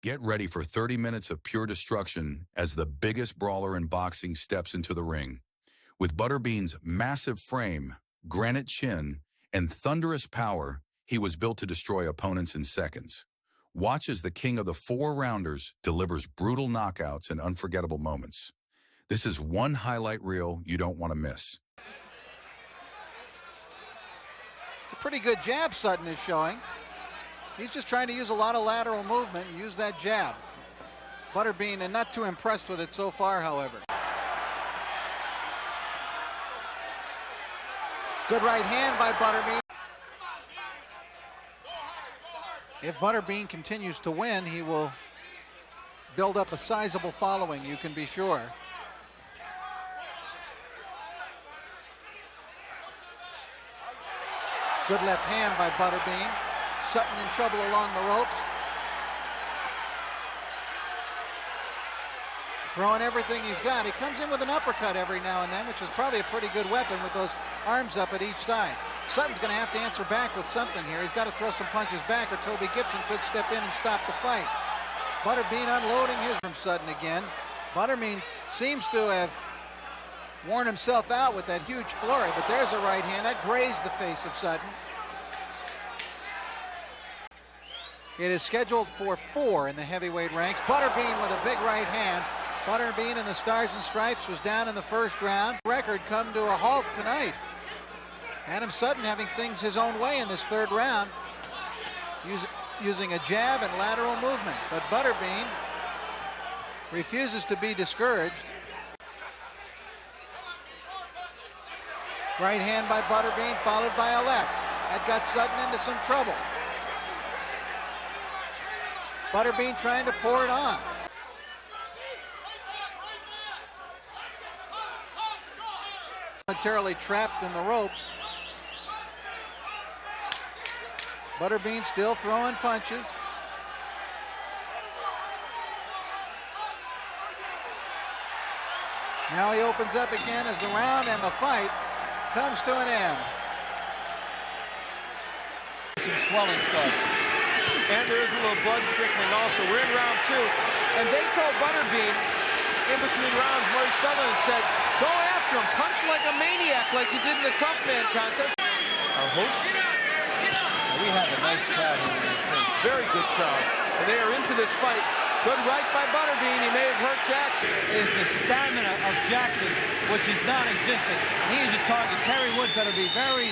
Get ready for 30 minutes of pure destruction as the biggest brawler in boxing steps into the ring. With Butterbean's massive frame, granite chin, and thunderous power, he was built to destroy opponents in seconds. Watch as the king of the four-rounders delivers brutal knockouts and unforgettable moments. This is one highlight reel you don't want to miss. It's a pretty good jab Sutton is showing. He's just trying to use a lot of lateral movement and use that jab. Butterbean, and not too impressed with it so far, however. Good right hand by Butterbean. If Butterbean continues to win, he will build up a sizable following, you can be sure. Good left hand by Butterbean. Sutton in trouble along the ropes. Throwing everything he's got. He comes in with an uppercut every now and then, which is probably a pretty good weapon with those arms up at each side. Sutton's going to have to answer back with something here. He's got to throw some punches back, or Toby Gibson could step in and stop the fight. Butterbean unloading his from Sutton again. Butterbean seems to have worn himself out with that huge flurry, but there's a right hand that grazed the face of Sutton. It is scheduled for 4 in the heavyweight ranks. Butterbean with a big right hand. Butterbean in the Stars and Stripes was down in the first round. Record come to a halt tonight. Adam Sutton having things his own way in this third round, using a jab and lateral movement. But Butterbean refuses to be discouraged. Right hand by Butterbean, followed by a left. That got Sutton into some trouble. Butterbean trying to pour it on. Momentarily trapped in the ropes. Butterbean still throwing punches. Now he opens up again as the round and the fight comes to an end. Some swelling starts. And there is a little blood trickling also. We're in round 2. And they told Butterbean in between rounds, Murray Sutherland said, go after him, punch like a maniac like you did in the toughman contest. Our host, we have a nice crowd here. Very good crowd. And they are into this fight. Good right by Butterbean. He may have hurt Jackson. Is the stamina of Jackson, which is non-existent. He's a target. Terry Wood better be very...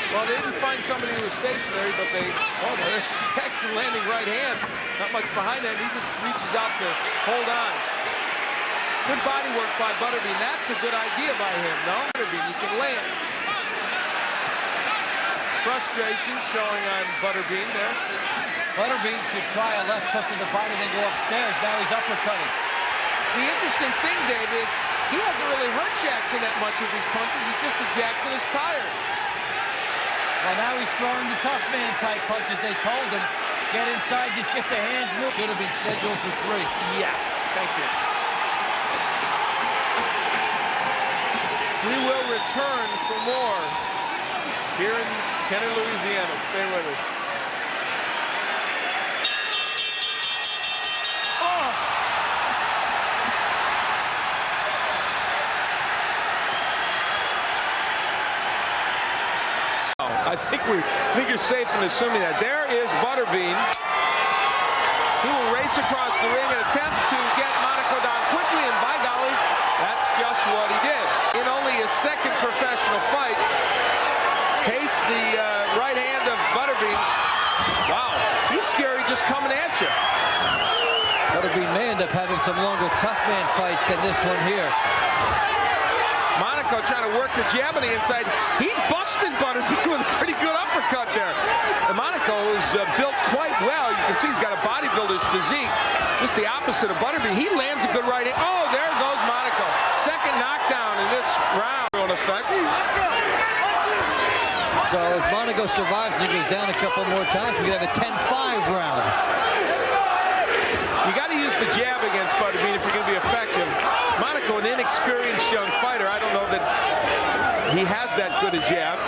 Well, they didn't find somebody who was stationary, but they... Oh, there's Jackson landing right hands. Not much behind that. He just reaches out to hold on. Good body work by Butterbean. That's a good idea by him, no? Butterbean, you can land. Frustration showing on Butterbean there. Butterbean should try a left hook to the body, then go upstairs. Now he's uppercutting. The interesting thing, Dave, is he hasn't really hurt Jackson that much with these punches. It's just that Jackson is tired. Well, now he's throwing the tough man type punches. They told him, get inside, just get the hands moving. Should have been scheduled for 3. Yeah, thank you. We will return for more here in Kenner, Louisiana. Stay with us. I think you're safe in assuming that. There is Butterbean. He will race across the ring and attempt to get Monaco down quickly, and by golly, that's just what he did. In only his second professional fight, case the right hand of Butterbean. Wow, he's scary just coming at you. Butterbean may end up having some longer tough man fights than this one here. Monaco trying to work the jab on the inside. He busted Butterbean with a pretty good uppercut there. And Monaco is built quite well. You can see he's got a bodybuilder's physique. Just the opposite of Butterbean. He lands a good right hand. Oh, there goes Monaco. Second knockdown in this round. In effect. So if Monaco survives and goes down a couple more times, we could have a 10-5 round. You got to use the jab against Butterbean if you're going to be effective. Monaco, an inexperienced young fighter. I don't know that he has that good a jab.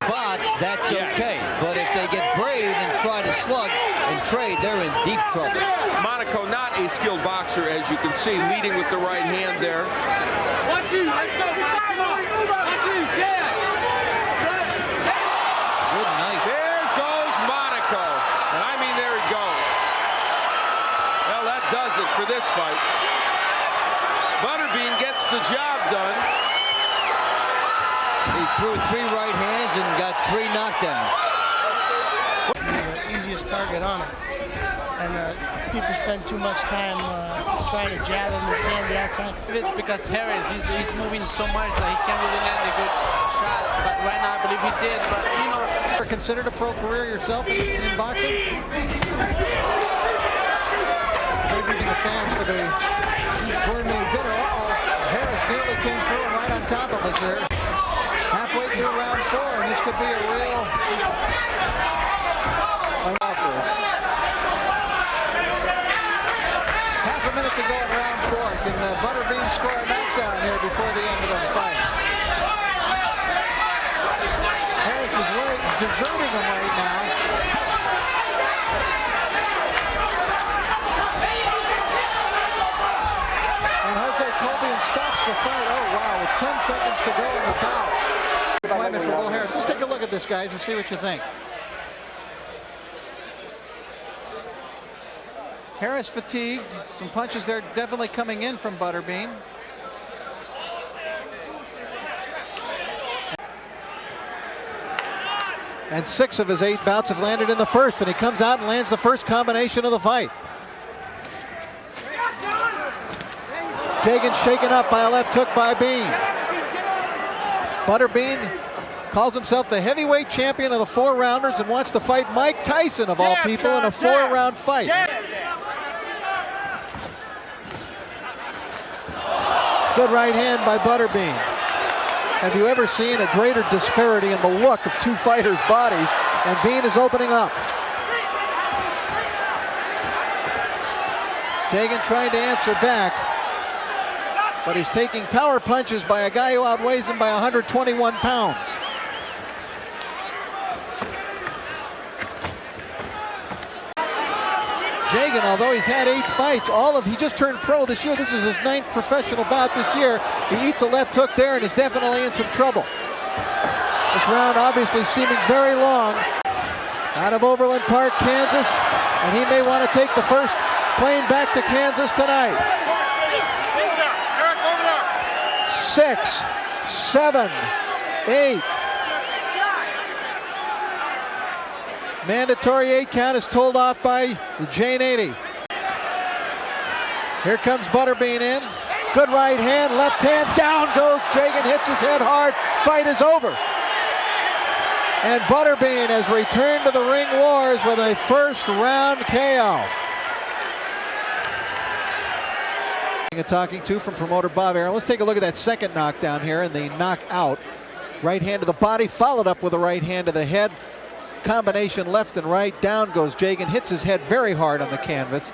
But that's Yes. okay. But if they get brave and try to slug and trade, they're in deep trouble. Monaco, not a skilled boxer, as you can see, leading with the right hand there. 1, 2, let's go. 1, 2, yeah. Good night. There goes Monaco. And I mean, there he goes. Well, that does it for this fight. Butterbean gets the job done. He threw 3 right hands and got 3 knockdowns. The easiest target on him. And people spend too much time trying to jab him and stand the outside. It's because Harris, he's moving so much that he can't really land a good shot. But right now, I believe he did. But, you know. Ever considered a pro career yourself in boxing? Maybe the fans for the gourmet dinner. Harris nearly came through right on top of us there. Halfway through round 4, and this could be a real offer. Half a minute to go in round 4. Can Butterbean score a knockdown here before the end of the fight? Harris's legs deserting him right now. And Jose Colbian stops the fight. Oh, wow, with 10 seconds to go in the bout. Appointment for Will Harris. Let's take a look at this, guys, and see what you think. Harris fatigued. Some punches there definitely coming in from Butterbean. And 6 of his 8 bouts have landed in the first, and he comes out and lands the first combination of the fight. Jagen shaken up by a left hook by Bean. Butterbean calls himself the heavyweight champion of the 4-rounders and wants to fight Mike Tyson, of all people, in a 4-round fight. Good right hand by Butterbean. Have you ever seen a greater disparity in the look of 2 fighters' bodies? And Bean is opening up. Jagen trying to answer back, but he's taking power punches by a guy who outweighs him by 121 pounds. Jagen, although he's had 8 fights, he just turned pro this year. This is his 9th professional bout this year. He eats a left hook there and is definitely in some trouble. This round obviously seeming very long. Out of Overland Park, Kansas, and he may want to take the first plane back to Kansas tonight. 6, 7, 8. Mandatory 8 count is told off by Jane 80. Here comes Butterbean in. Good right hand, left hand, down goes Jagen, hits his head hard. Fight is over. And Butterbean has returned to the ring wars with a first-round KO. A talking to from promoter Bob Aaron. Let's take a look at that second knockdown here and the knockout. Right hand to the body, followed up with a right hand to the head. Combination left and right. Down goes Jagen, hits his head very hard on the canvas.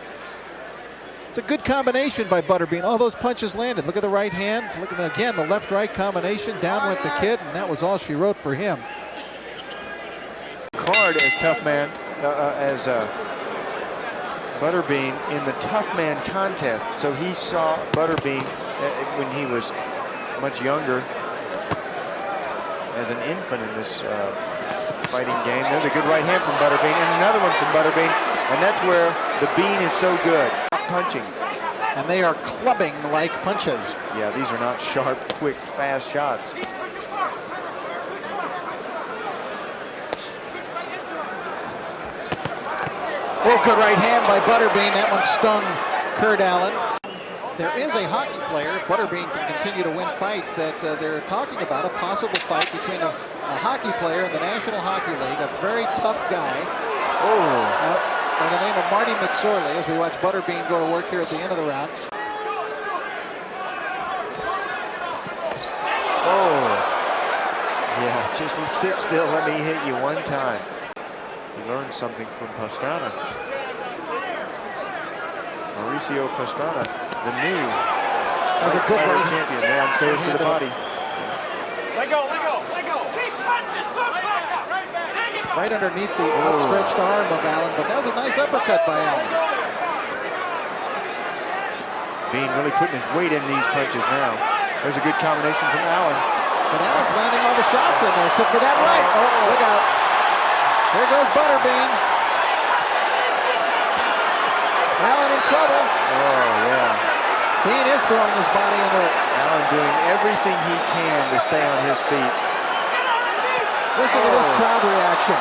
It's a good combination by Butterbean. All those punches landed. Look at the right hand. Look at, again, the left-right combination. Down went the kid, and that was all she wrote for him. Card as toughman, as Butterbean in the toughman contest. So he saw Butterbean when he was much younger, as an infant in this fighting game. There's a good right hand from Butterbean and another one from Butterbean, and that's where the Bean is so good. Punching. And they are clubbing like punches. Yeah, these are not sharp, quick, fast shots. Oh, good right hand by Butterbean. That one stung Kurt Allen. There is a hockey player, if Butterbean can continue to win fights, that they're talking about a possible fight between a hockey player in the National Hockey League, a very tough guy by the name of Marty McSorley, as we watch Butterbean go to work here at the end of the round. Oh, yeah, just sit still, let me hit you one time. You learned something from Pastrana. Mauricio Pastrana, the new champion, downstairs to the body. Let go, let go, let go. Keep punching, go back. right underneath the outstretched arm of Allen, but that was a nice uppercut by Allen. Bean really putting his weight in these punches now. There's a good combination from Allen. But Allen's landing all the shots in there, except for that right. Oh, look out. Here goes Butterbean. Allen in trouble. Oh, yeah. Bean is throwing his body into it. Allen doing everything he can to stay on his feet. Listen to this crowd reaction.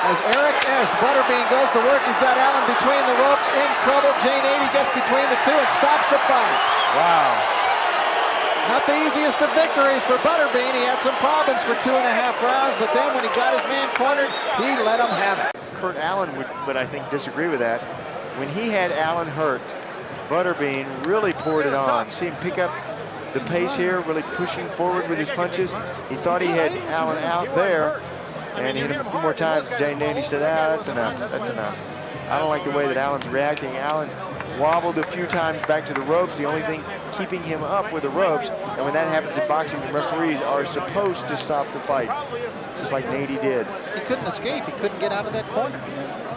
As Esch, Butterbean goes to work, he's got Allen between the ropes, in trouble. Jagen gets between the two and stops the fight. Wow. Not the easiest of victories for Butterbean. He had some problems for 2.5 rounds, but then when he got his man cornered, he let him have it. Kurt Allen would I think, disagree with that. When he had Allen hurt, Butterbean really poured it on. See him pick up the pace here, really pushing forward with his punches. He thought he had Allen out there, and he hit him a few more times. Jagen said, that's enough, that's enough. I don't like the way that Allen's reacting. Allen wobbled a few times back to the ropes. The only thing keeping him up with the ropes, and when that happens in boxing, the referees are supposed to stop the fight, just like Nady did. He couldn't escape. He couldn't get out of that corner.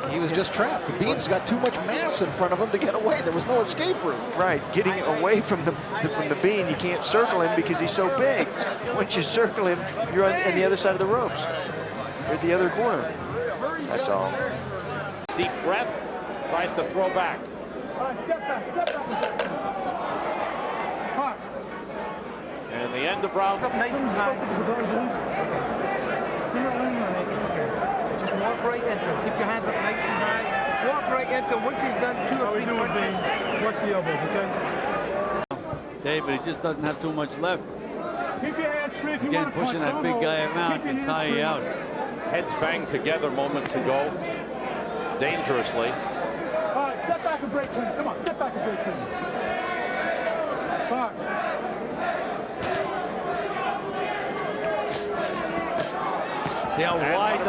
He was just trapped. The Bean's got too much mass in front of him to get away. There was no escape route. Right, getting away from the Bean, you can't circle him because he's so big. Once you circle him, you're on the other side of the ropes. You're at the other corner. That's all. Deep breath, tries to throw back. Step back, step back. And the end of round. Up nice and high. Just walk right into him. Keep your hands up nice and high. Walk right into him. Once he's done 2 or 3 punches, watch the elbows, okay? David, he just doesn't have too much left. Keep your hands free if you Again, want to punch. pushing that big guy around can tire you out. Heads banged together moments ago. Dangerously. All right, step back and break clean. Come on, step back and break clean. Box. See how wide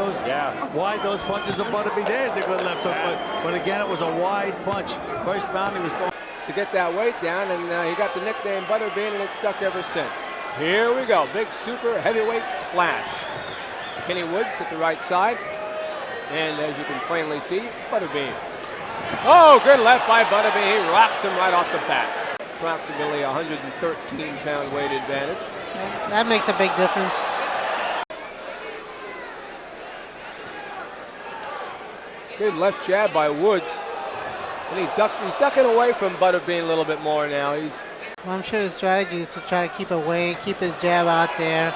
those punches of Butterbean. There's a good left hook, but again, it was a wide punch. First round, he was going to get that weight down, and he got the nickname Butterbean, and it's stuck ever since. Here we go, big super heavyweight splash. Kenny Woods at the right side, and as you can plainly see, Butterbean. Oh, good left by Butterbean. He rocks him right off the bat. Approximately 113-pound weight advantage. That makes a big difference. Good left jab by Woods. And he's ducking away from Butterbean a little bit more now. Well, I'm sure his strategy is to try to keep away, keep his jab out there,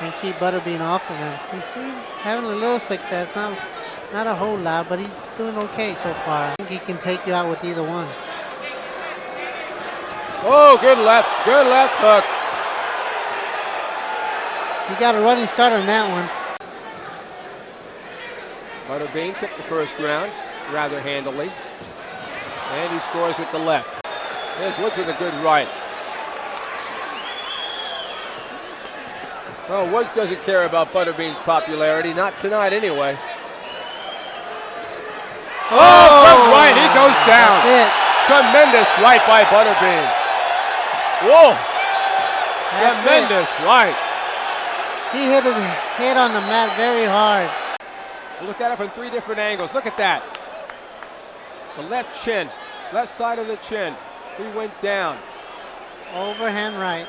and keep Butterbean off of him. He's having a little success, not a whole lot, but he's doing okay so far. I think he can take you out with either one. Oh, good left hook. You got a running start on that one. Butterbean took the first round rather handily. And he scores with the left. There's Woods with a good right. Oh, Woods doesn't care about Butterbean's popularity. Not tonight anyway. Oh, good right. He goes down. Tremendous right by Butterbean. Whoa. Tremendous right. He hit his head on the mat very hard. Look at it from 3 different angles. Look at that. The left chin, left side of the chin. He went down. Overhand right.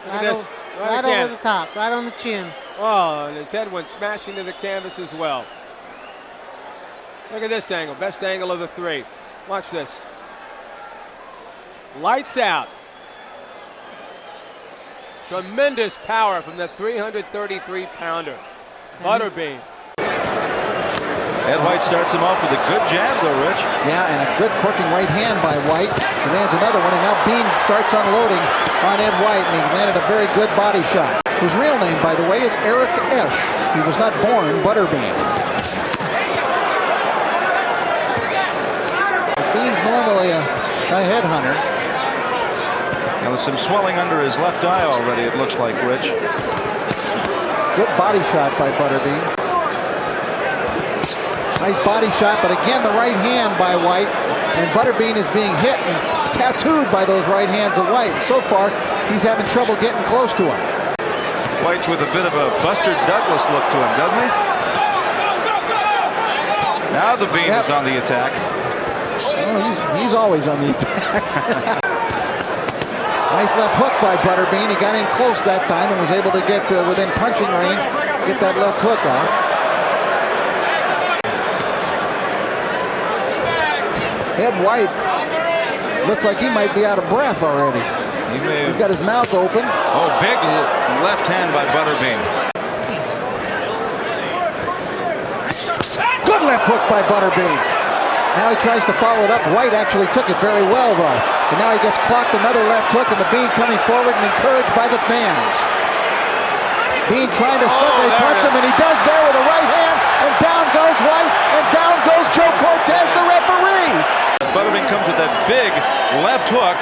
Look at this. Right over the top, right on the chin. Oh, and his head went smashing to the canvas as well. Look at this angle, best angle of the 3. Watch this. Lights out. Tremendous power from the 333-pounder. Butterbean. Ed White starts him off with a good jab, though, Rich. Yeah, and a good corking right hand by White. He lands another one, and now Bean starts unloading on Ed White, and he landed a very good body shot. His real name, by the way, is Esch. He was not born Butterbean. Bean's normally a headhunter. Now with some swelling under his left eye already, it looks like, Rich. Good body shot by Butterbean. Nice body shot, but again the right hand by White, and Butterbean is being hit and tattooed by those right hands of White. So far, he's having trouble getting close to him. Fights with a bit of a Buster Douglas look to him, doesn't he? Now the Bean is on the attack. Oh, he's always on the attack. Nice left hook by Butterbean. He got in close that time and was able to get within punching range, get that left hook off. Ed White looks like he might be out of breath already. He's got his mouth open. Oh, big left hand by Butterbean. Good left hook by Butterbean. Now he tries to follow it up. White actually took it very well, though. And now he gets clocked another left hook, and the Bean coming forward and encouraged by the fans. Bean trying to suddenly punch him, and he does there with a right hand, and down goes White, and down goes Joe Cortez, the referee. Butterbean comes with that big left hook.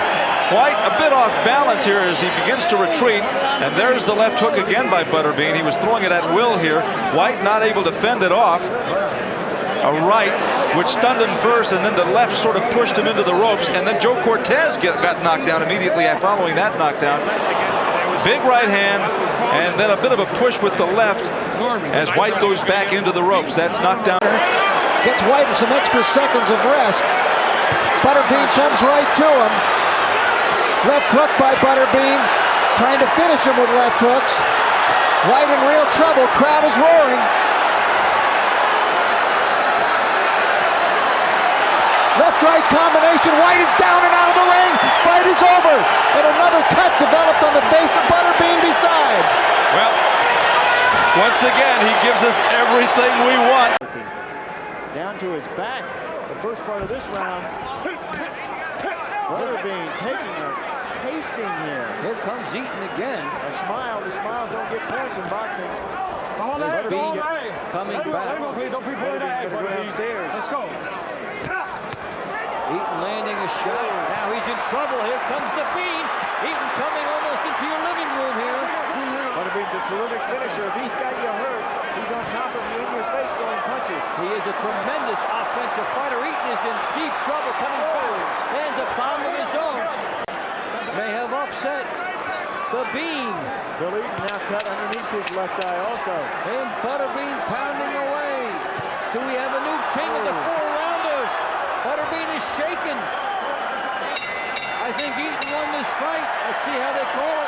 White a bit off balance here as he begins to retreat, and there's the left hook again by Butterbean. He was throwing it at will here. White not able to fend it off. A right, which stunned him first, and then the left sort of pushed him into the ropes, and then Joe Cortez got knocked down immediately following that knockdown. Big right hand, and then a bit of a push with the left as White goes back into the ropes. That's knocked down. Gets White some extra seconds of rest. Butterbean comes right to him. Left hook by Butterbean, trying to finish him with left hooks. White in real trouble. Crowd is roaring. Left-right combination. White is down and out of the ring. Fight is over. And another cut developed on the face of Butterbean beside. Well, once again, he gives us everything we want. Down to his back. The first part of this round. Butterbean taking a pasting here. Here comes Eaton again. A smile. The smiles don't get points in boxing. Butterbean coming back. Don't be putting that go downstairs. Let's go. Eaton landing a shot. Now he's in trouble. Here comes the Bean. Eaton coming almost into your living room here. Butterbean's a terrific finisher. If he's got you hurt, he's on top of you in your face throwing punches. He is a tremendous offensive fighter. Eaton is in deep trouble coming forward. Lands a bomb of his own. May have upset the Bean. Bill Eaton now cut underneath his left eye also. And Butterbean pounding away. Do we have a new king of the four-rounders? Butterbean is shaken. I think Eaton won this fight. Let's see how they call it.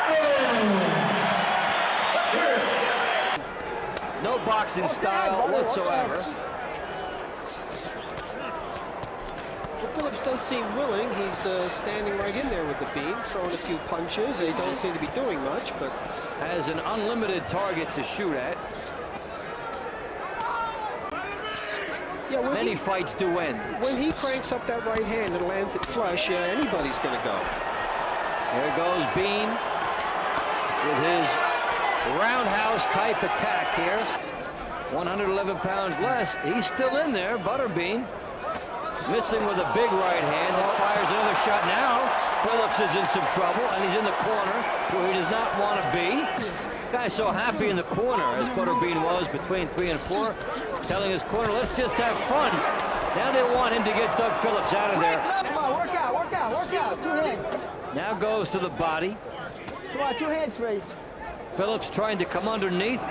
No boxing style whatsoever. Well, Phillips does seem willing. He's standing right in there with the Bean, throwing a few punches. They don't seem to be doing much, but has an unlimited target to shoot at. yeah, Many fights do end. when he cranks up that right hand and lands it flush, yeah, anybody's going to go. There goes Bean with his roundhouse type attack here. 111 pounds less. He's still in there. Butterbean missing with a big right hand. That fires another shot. Now Phillips is in some trouble, and he's in the corner where he does not want to be. Guy's so happy in the corner, as Butterbean was between 3 and 4, telling his corner, let's just have fun. Now they want him to get Doug Phillips out of there. Come on, work out. 2 hands. Now goes to the body. Come on, 2 hands, Ray. Phillips trying to come underneath.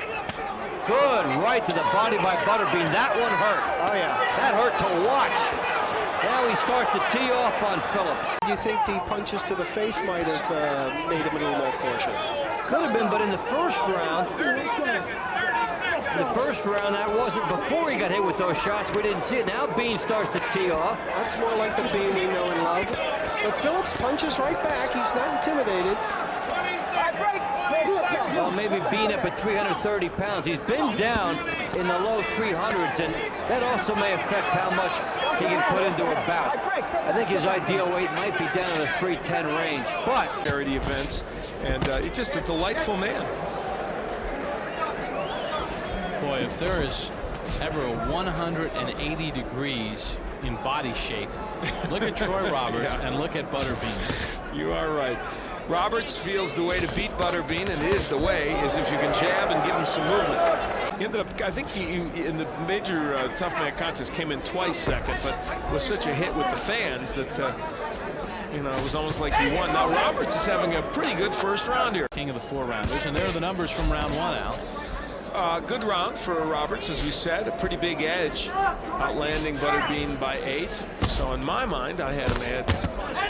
Good right to the body by Butterbean. That one hurt. Oh, yeah. That hurt to watch. Now he starts to tee off on Phillips. Do you think the punches to the face might have made him a little more cautious? Could have been, but in the first round, that wasn't before he got hit with those shots. We didn't see it. Now Bean starts to tee off. That's more like the Bean we know and love. But Phillips punches right back. He's not intimidated. Well, maybe Bean up at 330 pounds. He's been down in the low 300s, and that also may affect how much he can put into a bout. I think his ideal weight might be down in the 310 range, but Charity events, and he's just a delightful man. Boy, if there is ever a 180 degrees in body shape, look at Troy Roberts and look at Butterbean. You are right. Roberts feels the way to beat Butterbean, and it is the way, is if you can jab and give him some movement. He ended up, I think he in the major tough man contest came in twice second, but was such a hit with the fans that you know, it was almost like he won. Now Roberts is having a pretty good first round here. King of the 4-rounders, and there are the numbers from round 1, Al. Good round for Roberts, as we said. A pretty big edge, outlanding Butterbean by 8. So in my mind, I had him at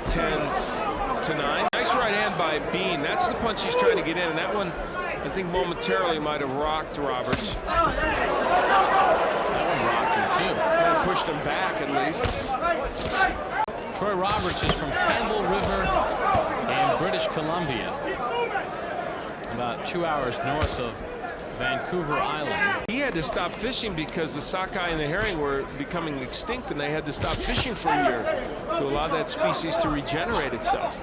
10-9. Nice right hand by Bean. That's the punch he's trying to get in, and that one, I think, momentarily might have rocked Roberts. That one rocked him too. Kind of pushed him back at least. Troy Roberts is from Campbell River in British Columbia, about 2 hours north of Vancouver Island. He had to stop fishing because the sockeye and the herring were becoming extinct, and they had to stop fishing for a year to allow that species to regenerate itself.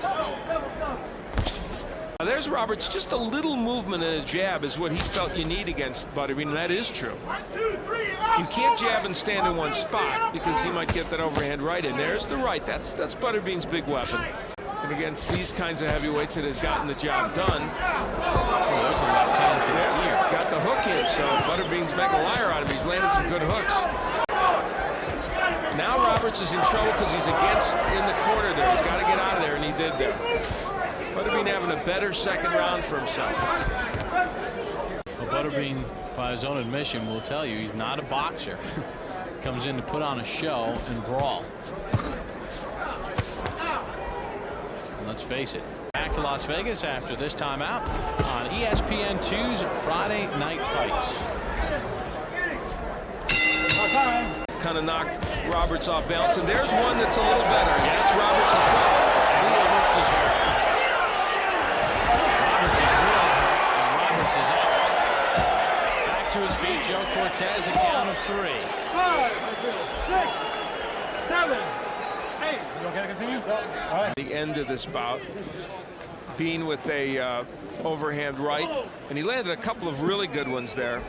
Now there's Roberts. Just a little movement and a jab is what he felt you need against Butterbean, and that is true. You can't jab and stand in one spot because he might get that overhand right in. There's the right. That's Butterbean's big weapon. And against these kinds of heavyweights, it has gotten the job done. Oh, there's a left hand to the ear. Got the hook in, so Butterbean's making a liar out of him. He's landed some good hooks. Now Roberts is in trouble because he's in the corner there. He's got to get out of there, and he did there. Butterbean having a better second round for himself. Well, Butterbean, by his own admission, will tell you he's not a boxer. Comes in to put on a show and brawl. And let's face it, back to Las Vegas after this timeout on ESPN2's Friday Night Fights. Kind of knocked Roberts off balance, and there's one that's a little better. And that's Roberts in trouble. Roberts is hurt. Roberts is real hurt, and Roberts is up. Back to his feet, Joe Cortez, the count of 3. 5, 6, 7, 8. You okay to continue? All right. The end of this bout, Bean with a overhand right, and he landed a couple of really good ones there.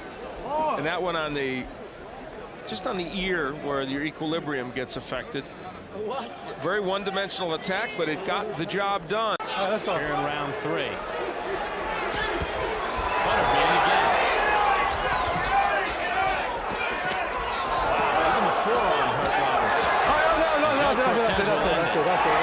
And that one on the just on the ear where your equilibrium gets affected. Very one-dimensional attack, but it got the job done. All right, let's go. Here in round 3. Butterbean again. Wow, even the forearm hurt Roberts. That's it.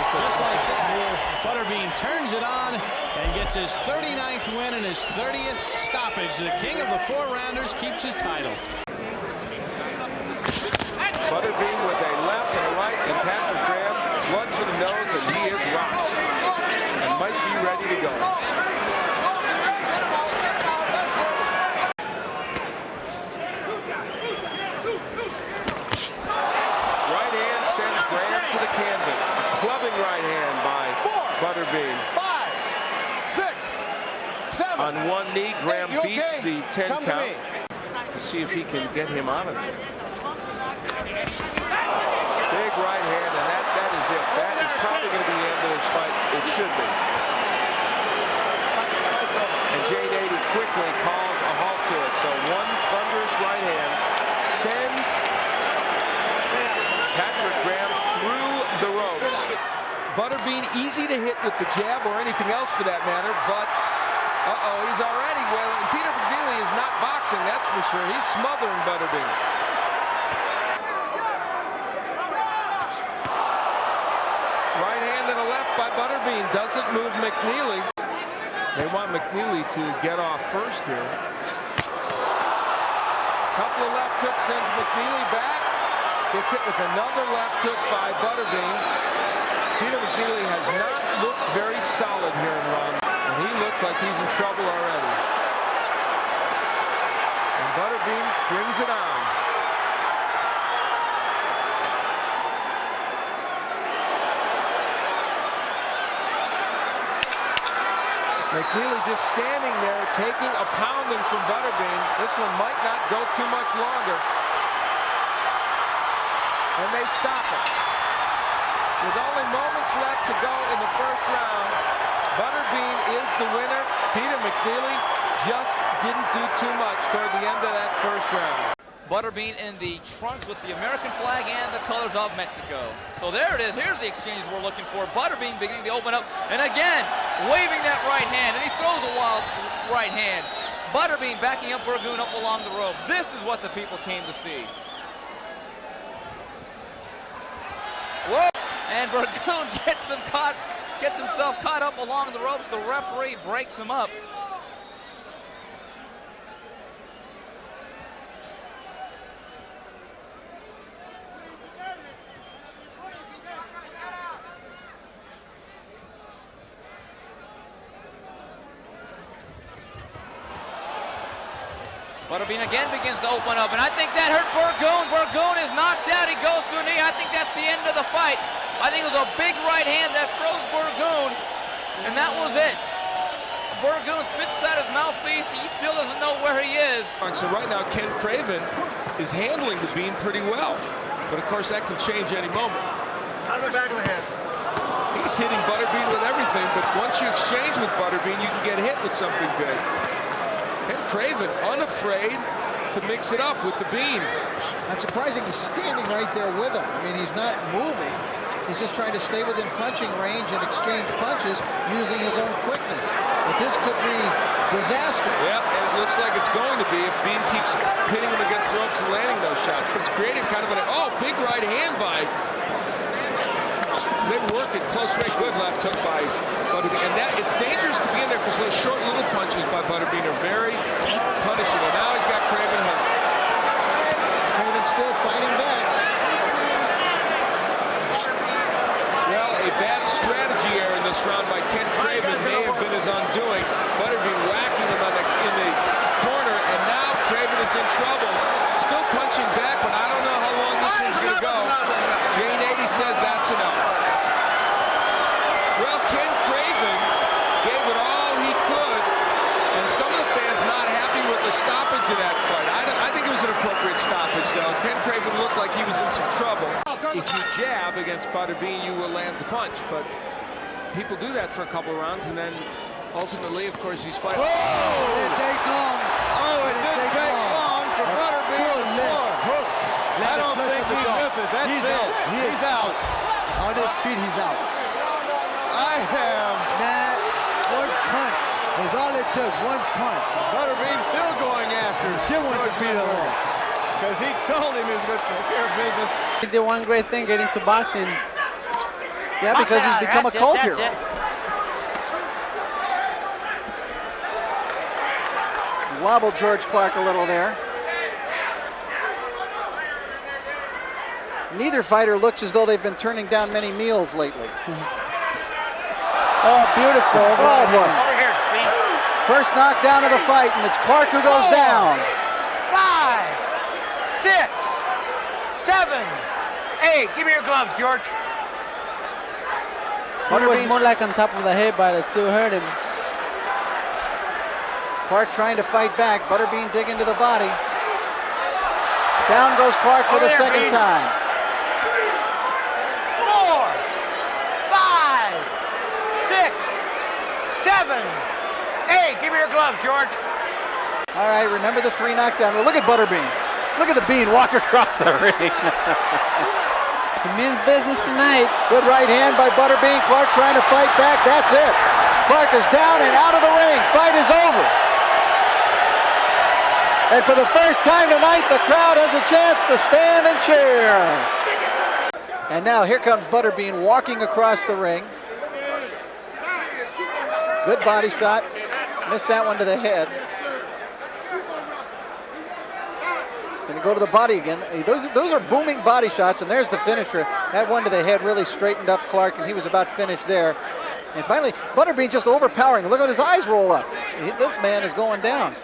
Just like that, Butterbean turns it on and gets his 39th win and his 30th stoppage. The king of the 4-rounders keeps his title. Butterbean with a left and a right, and Patrick Graham, blood for the nose, and he is rocked and might be ready to go. Right hand sends Graham to the canvas. A clubbing right hand by Butterbean. 5, 6, 7. On one knee, Graham beats the 10 Come count to see if he can get him out of it. Big right hand, and that is it. That is probably going to be the end of this fight. It should be. And Jagen quickly calls a halt to it. So one thunderous right hand sends Patrick Graham through the ropes. Butterbean easy to hit with the jab or anything else for that matter, but he's already wailing. Peter McNeely is not boxing, that's for sure. He's smothering Butterbean. Right hand and a left by Butterbean doesn't move McNeely. They want McNeely to get off first here. Couple of left hooks sends McNeely back. Gets hit with another left hook by Butterbean. Peter McNeely has not looked very solid here in round, and he looks like he's in trouble already. And Butterbean brings it on. McNeely just standing there, taking a pounding from Butterbean. This one might not go too much longer. And they stop it. With only moments left to go in the first round, Butterbean is the winner. Peter McNeely just didn't do too much toward the end of that first round. Butterbean in the trunks with the American flag and the colors of Mexico. So there it is. Here's the exchanges we're looking for. Butterbean beginning to open up, and again, waving that right hand, and he throws a wild right hand. Butterbean backing up Burgon up along the ropes. This is what the people came to see. Whoa! And Burgon gets himself caught up along the ropes. The referee breaks him up. Butterbean again begins to open up, and I think that hurt Burgon. Burgon is knocked out. He goes to a knee. I think that's the end of the fight. I think it was a big right hand that froze Burgon, and that was it. Burgon spits out his mouthpiece. He still doesn't know where he is. So right now, Ken Craven is handling the bean pretty well, but of course that can change any moment. Out of the back of the head. He's hitting Butterbean with everything, but once you exchange with Butterbean, you can get hit with something big. And Craven unafraid to mix it up with the bean. I'm surprising he's standing right there with him. I mean, he's not moving. He's just trying to stay within punching range and exchange punches using his own quickness. But this could be disaster. Yeah, and it looks like it's going to be if Bean keeps hitting him against the ropes and landing those shots. But it's creating kind of big right hand by. So they were working close range, good left hook by Butterbean. And that it's dangerous to be in there because those short little punches by Butterbean are very punishing. And now he's got Craven hurt. Craven still fighting back. Well, a bad strategy error in this round by Ken Craven may have been his undoing. Butterbean whacking him in the corner, and now Craven is in trouble. Still punching back, but I don't know how long this one's going to go. Jane 80 says that's enough. Well, Ken Craven gave it all he could, and some of the fans not happy with the stoppage of that fight. I think it was an appropriate stoppage, though. Ken Craven looked like he was in some trouble. If you jab against Butterbean, you will land the punch, but people do that for a couple of rounds, and then ultimately, of course, he's fighting. Oh, it didn't take long. Oh, it didn't take long for Butterbean to score. I don't think he's with us. That's it. He's out. On his feet, he's out. I am. That one punch was all it took. One punch. Butterbean's still going after. Still wants to beat him. Because he told him he was going to take care of business. He did one great thing getting to boxing. Yeah, because he's become a cult hero. Wobbled George Clark a little there. Neither fighter looks as though they've been turning down many meals lately. Oh, beautiful. Oh, boy. Over here. First knockdown of the fight, and it's Clark who goes down. 5, 6, 7, 8. Give me your gloves, George. It was more like on top of the head, but it still hurt him. Clark trying to fight back. Butterbean digging to the body. Down goes Clark for the second time. 4, 5, 6, 7, 8. Give me your gloves, George. All right, remember the 3 knockdown. Well, look at Butterbean. Look at the bean walk across the ring. He means business tonight. Good right hand by Butterbean. Clark trying to fight back. That's it. Clark is down and out of the ring. Fight is over. And for the first time tonight, the crowd has a chance to stand and cheer. And now here comes Butterbean walking across the ring. Good body shot. Missed that one to the head. Gonna go to the body again. Those are booming body shots, and there's the finisher. That one to the head really straightened up Clark, and he was about finished there. And finally, Butterbean just overpowering. Look at his eyes roll up. This man is going down.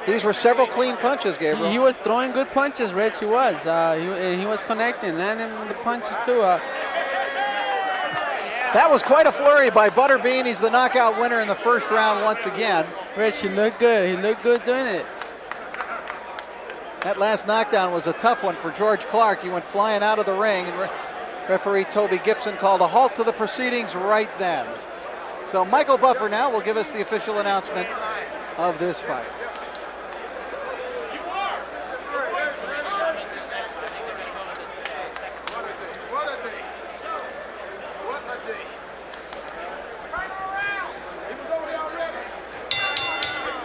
These were several clean punches, Gabriel. He was throwing good punches, Rich. He was. He was connecting, landing the punches too. That was quite a flurry by Butterbean. He's the knockout winner in the first round once again. Rich, he looked good. He looked good doing it. That last knockdown was a tough one for George Clark. He went flying out of the ring, and referee Toby Gibson called a halt to the proceedings right then. So Michael Buffer now will give us the official announcement of this fight.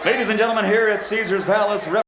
Ladies and gentlemen, here at Caesar's Palace.